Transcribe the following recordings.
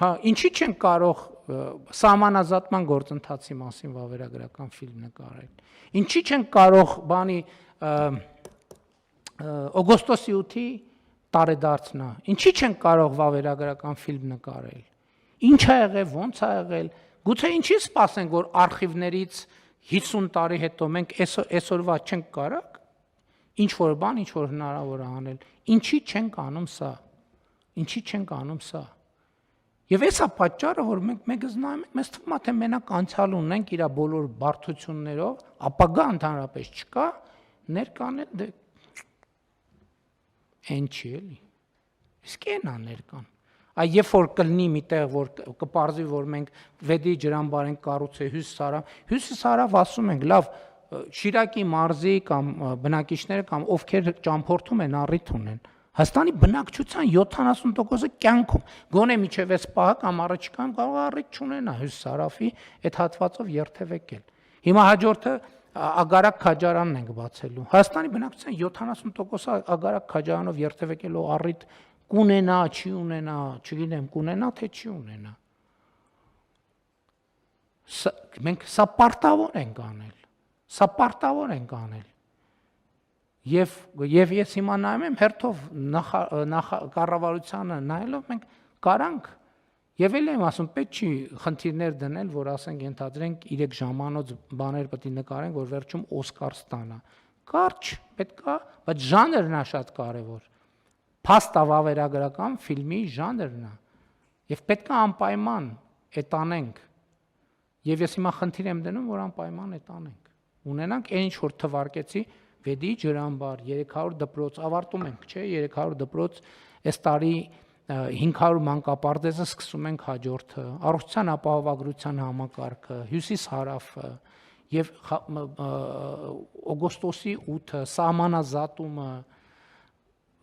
Հա, ինչի չեն կարող սահմանազատման գործընթացի մասին վավերագրական ֆիլմ նկարել։ Ինչի չեն կարող բանի օգոստոսի 8-ի տարեդարձն է։ Ինչի չեն կարող վավերագրական ֆիլմ նկարել։ Ինչ ա եղել, ոնց ա եղել։ Գուցե ինչի սպասենք, որ արխիվներից 50 տարի հետո մենք այսօրվա չենք կարող ինչ որ բան, ինչ որ հնարավոր է անել։ Ինչի չենք անում սա։ Ինչի չենք անում սա։ Եվ էսա պատճառը, որ մենք մեկս նայում ենք, մեզ թվում է, թե մենակ անցյալ ունենք իր բոլոր բարդություններով, ապագա ընդհանրապես չկա, ներկան էլ դե այն չի էլի։ Իսկ այն է ներկան։ Այ երբ որ կլինի միտեղ, որ կպարզվի, որ մենք Վեդի ջրամբար ենք կառուցել Հյուսիս հարավ ասում ենք, լավ, Շիրակի մարզի կամ բնակիչները կամ ովքեր ճամփորդում են առիթ ունեն։ Հայաստանի բնակչության 70%-ը կյանքում գոնե միջև այս պահը կամ առաջիկայում կարող է առիթ չունենա Հյուսիս հարավի այդ հատվածով երթևեկել։ Հիմա հաջորդը Ագարակ քաջարանն ենք բացելու։ Հայաստանի բնակչության 70%-ը Ագարակ քաջարանով երթևեկելու առիթ կունենա, չի ունենա, չգիտեմ, կունենա թե չի ունենա։ Մենք սա պարտավոր ենք անել։ Սա պարտավոր ենք անել։ Եվ ես հիմա նայում եմ հերթով կառավարությանը նայելով մենք կարանք եւ էլ եմ ասում պետք չի խնդիրներ դնել, որ ասենք ենթադրենք 3 ժամանոց բաներ պետք է նկարենք, որ վերջում Օսկար ստանա։ Կարճ պետքա, բայց ժանրն է շատ կարեւոր։ Փաստա վավերագրական ֆիլմի ժանրն է։ Եվ պետքա անպայման այդ անենք։ Եվ ես հիմա խնդիր եմ դնում, որ անպայման այդ անենք։ Ունենանք այն ինչ որ թվարկեցի Վեդի ջրամբար 300 դպրոց ավարտում ենք, չէ, 300 դպրոց այս տարի 500 մանկապարտեզը սկսում ենք հաջորդը, առողջության ապահովագրության համակարգը, Հյուսիս հարավը եւ օգոստոսի 8-ը, սահմանազատումը,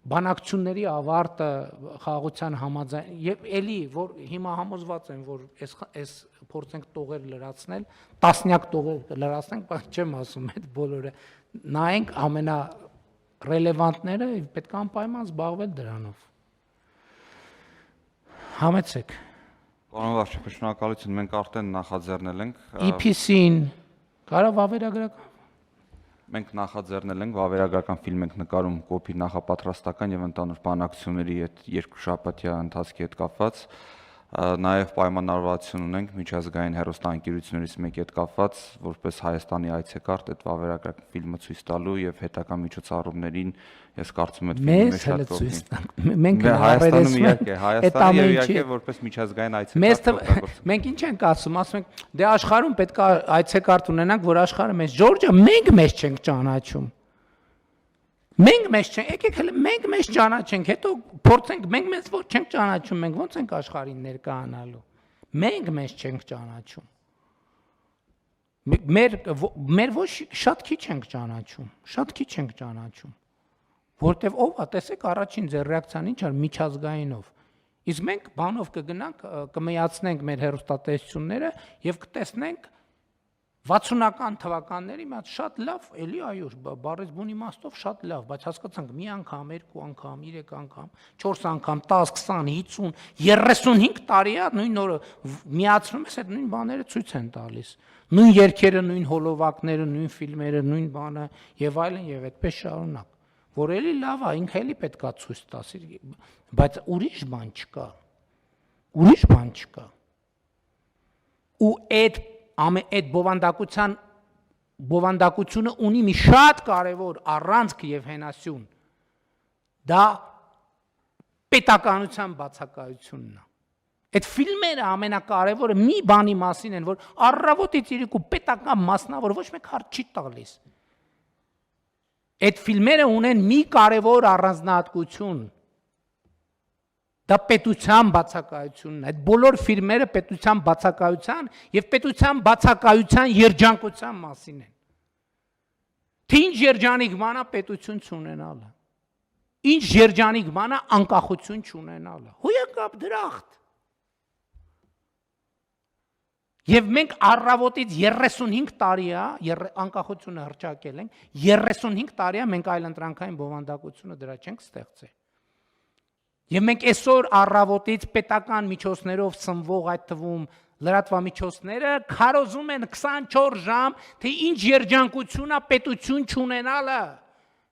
բանակցությունների ավարտը խաղաղության համաձայն եւ էլի որ հիմա համոզված եմ որ այս փորձենք տողեր լրացնել, տասնյակ տողեր լրացնենք, բայց չեմ ասում այդ բոլորը նայենք ամենա ռելևանտները պետք է անպայման զբաղվել դրանով։ Համեցեք։ Պարոն վարչապետ, շնորհակալություն, մենք արդեն նախաձեռնել ենք EPC-ին կարա վավերագրական Մենք նախաձեռնել ենք վավերագրական ֆիլմ ենք նկարում կոպի նախապատրաստական եւ ընդհանուր բանակցությունների այդ երկուշաբաթյա ընթացքի հետ կապված, նաեւ պայմանավորվածություն ունենք միջազգային հեռուստաընկերություններից մեկի հետ կապված, որպես Հայաստանի այցեկարտ այդ վավերագրական ֆիլմը ցույց տալու եւ հետագա միջոցառումներին ես կարծում եմ մեզ հենց ցույց տանք։ Մենք Հայաստանում Հայաստանը եւ իհարկե որպես միջազգային այցեկարտ մենք ինչ ենք ասում ենք դե աշխարհում պետք է այցեկարտ ունենանք, որ աշխարհը մեզ Ջորջը մենք մեզ չենք ճանաչում։ Մենք մեզ չենք, եկեք հələ մենք մեզ ճանաչենք, հետո փորձենք մենք մեզ ոչ չենք ճանաչում, մենք ո՞նց ենք աշխարհին ներկայանալու։ Մենք մեզ չենք ճանաչում։ Մեր ոչ շատ քիչ ենք ճանաչում, շատ քիչ ենք ճանաչում։ Որտեվ ով է, տեսեք առաջին ձեր ռեակցիան ինչ էր միջազգայինով։ Իսկ մենք բանով կգնանք, կմիացնենք մեր հեռուստատեսությունները եւ կտեսնենք 60-ական թվականների մի հատ շատ լավ, էլի այո, բառից բուն իմաստով շատ լավ, բայց հասկացանք մի անգամ, երկու անգամ, 3 անգամ, 4 անգամ, 10, 20, 50, 35 տարի է նույն օրը միացնում ես այդ նույն բաները ցույց են տալիս։ Նույն երգերը, նույն հոլովակները, նույն ֆիլմերը, նույն բանը եւ այլն եւ այդպես շարունակ։ Որ էլի լավ է, ինքը էլի պետքա ցույց տասի, բայց ուրիշ բան չկա։ Ուրիշ բան չկա։ Ու այդ բովանդակությունը ունի մի շատ կարևոր առանցք եւ հենասյուն։ Դա պետականության բացակայությունն է։ Այդ ֆիլմերը ամենակարևորը մի բանի մասին են, որ առավոտից իրիկու պետական մասնավոր ոչ մեկ հարց չի տալիս։ Այդ ֆիլմերը ունեն մի կարևոր առանձնահատկություն։ Դա պետության բացակայությունն է։ Այդ բոլոր ֆիլմերը պետության բացակայության եւ պետության բացակայության երջանկության մասին են։ Թե ինչ երջանիկ բան է պետություն չունենալը։ Ինչ երջանիկ բան է անկախություն չունենալը։ Հույակապ դրախտ։ Եվ մենք առավոտից 35 տարի է, անկախությունը հռչակել ենք, 35 տարի է մենք այլընտրանքային բովանդակությունը դրա չենք ստեղծել։ Եվ մենք այսօր առավոտից պետական միջոցներով սնվող այդ թվում լրատվամիջոցները քարոզում են 24 ժամ, թե ինչ երջանկություն է պետություն չունենալը։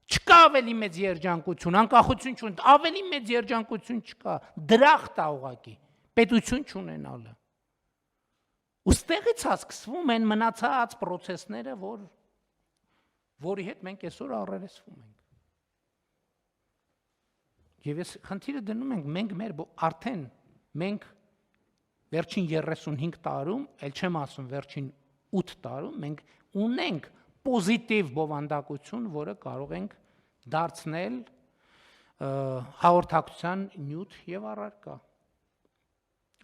Չկա ավելի մեծ երջանկություն, անկախություն չունեն, ավելի մեծ երջանկություն չկա, դրախտ է ուղղակի, պետություն չունենալը։ Ոստեղից է սկսվում են մնացած process-ները, որի հետ մենք այսօր առերեսվում ենք։ Եվ այս խնդիրը դնում ենք մենք արդեն մենք վերջին 35 տարում, էլ չեմ ասում վերջին 8 տարում, մենք ունենք պոզիտիվ բովանդակություն, որը կարող ենք դարձնել հաղորդակցության նյութ եւ առարկա։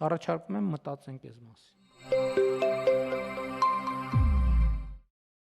Առաջարկում եմ մտածենք այս մասին։